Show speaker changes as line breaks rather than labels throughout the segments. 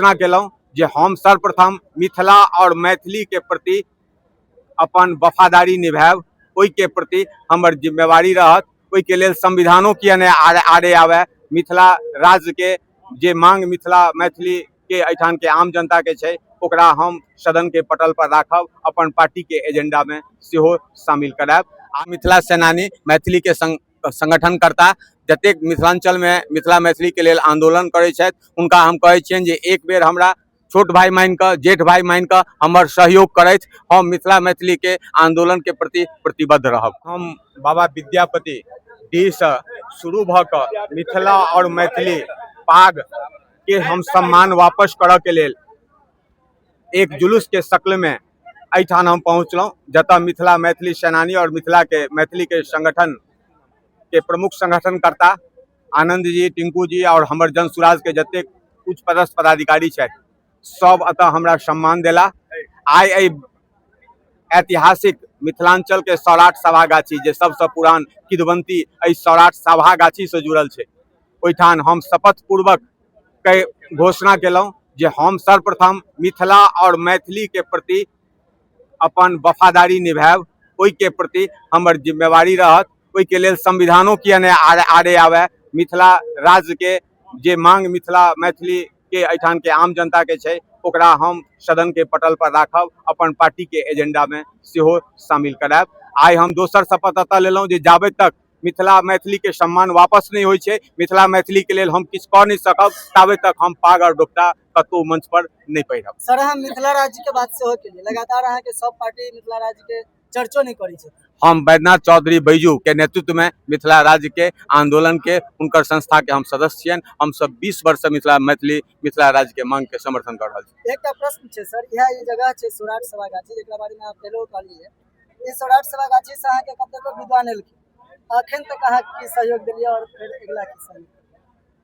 घोषणा केलहुँ जे हम सर्वप्रथम मिथिला और मैथिली के प्रति अपन वफादारी निभायब, ओहि के प्रति हमर जिम्मेवारी रहत। ओहि के लेल संविधानो किया नहीं आड़े आवे। मिथिला राज्य के जे मांग मिथिला मैथिली के एठान के आम जनता के छै ओकरा हम सदन के पटल पर राखब, अपन पार्टी के एजेंडा में सेहो शामिल करायब। आ मिथिला सेनानी मैथिली के संगठनकर्ता जतेक मिथिलांचल में मिथिला मैथिली के लेल आंदोलन करै छथि उनका हम कहै छियनि जे एक बेर हमरा छोट भाई मान कऽ, जेठ भाई मान कऽ हमर सहयोग करैत हम मिथिला मैथिली के आंदोलन के प्रति प्रतिबद्ध रहब। हम बाबा विद्यापति डी से शुरू भ कऽ मिथिला और मैथिली पाग के हम सम्मान वापस करऽ के लेल एक जुलूस के शक्ल में एठान हम पहुँचलहुँ, जतऽ मिथिला मैथिली सेनानी और मिथिला के मैथिली के संगठन के प्रमुख संगठनकर्ता आनंद जी, टिंकू जी और हमर जन सुराज के जतेक उच्च पदस्थ पदाधिकारी छथि सब अतः हमरा सम्मान देला। आइ ऐतिहासिक मिथिलांचल के सौराठ सभागाछी जे सबसे पुरान किदवंती सौराठ सभागाछी से जुड़ल छै, ओहिठान हम शपथ पूर्वक के घोषणा केलहुँ जे हम सर्वप्रथम मिथिला और मैथिली के प्रति अपन वफादारी निभायब, ओहि के प्रति हमर जिम्मेवारी रहत। ओहि के लेल संविधानो किया नहीं आड़े आवे। मिथिला राज्य के जे मांग मिथिला मैथिली के एठान के आम जनता के छै ओकरा हम सदन के पटल पर राखब, अपन पार्टी के एजेंडा में सेहो शामिल करायब। आइ हम दोसर शपथ अतः लेलहुँ जे जाबे तक मिथिला मैथिली के सम्मान वापस नहीं होइ छै, मिथिला मैथिली के लेल हम किछु कऽ नहीं सकब, ताबे तक हम पाग और डोपटा कतौ मंच पर नहीं पहिरब।
सर हम मिथिला राज्य के बात सेहो केलिए, लगातार अहाँ के सब पार्टी मिथिला राज्य के चर्चो नहीं करै छै।
हम वैद्यनाथ चौधरी बैजू के नेतृत्व में मिथिला राज्य के आंदोलन के उनकर संस्था के हम सदस्य छियन। हम सब 20 वर्ष से मिथिला राज्य के मांग के समर्थन कर रहल छी।
एकटा प्रश्न छै सर, यह जगह छै सौराठ सभागाछी जेकरा बारे में आप पहले कहलिए, ई सौराठ सभागाछी से अहाँ के कतेको विद्वान एलखिन, अखन तक अहाँ की सहयोग देलिए और फिर अगला की सहयोग?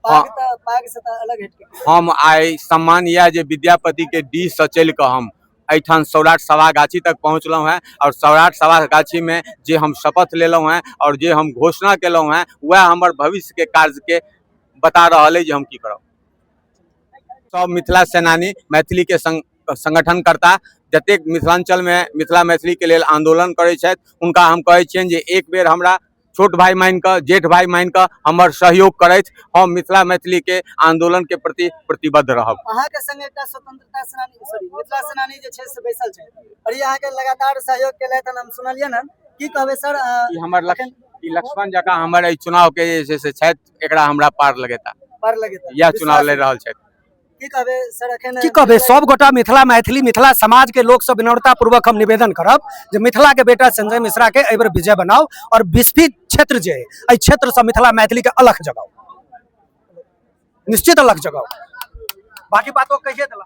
पाग से त अलग हटके
हम आई सम्मान या जे विद्यापति के डी से चल के हम एठान सौराठ सभागाछी तक पहुँचलहुँ हैं और सौराठ सभागाछी में जे हम शपथ लेलहुँ हैं और जे हम घोषणा केलहुँ हैं वह हमर भविष्य के कार्य के बता रहा है जे हम की करब। सब मिथिला सेनानी मैथिली के संगठनकर्ता जतेक मिथिलांचल में मिथिला मैथिली के लेल आंदोलन करै छथि उनका हम कहै छियनि जे एक बेर हमरा छोट भाई मान कऽ, जेठ भाई मान कऽ हमर सहयोग करैत हम मिथिला मैथिली के आंदोलन के प्रति प्रतिबद्ध रहब।
अहाँ के संग एकटा स्वतंत्रता सेनानी मिथिला सेनानी जे छै से बैसल छै और ई अहाँ के लगातार सहयोग केलथि हन, हम सुनलियन हन, की कहबै सर?
ई हमर लक्ष्मण जकाँ हमर एहि चुनाव के जे छै से छथि एकरा हमरा पार लगेता यह चुनाव लड़ रहल छथि।
की कहबै सर? अखन
की कहबै सब गोटा मिथिला मैथिली मिथिला समाज के लोक सब विनम्रता पूर्वक हम निवेदन करब जे मिथिला के बेटा संजय मिश्रा के एहि बेर विजय बनाओ और बिस्फी क्षेत्र जे एहि क्षेत्र से मिथिला मैथिली के अलग जगाओ, निश्चित अलग जगाओ। बाकी बात कहिए देला।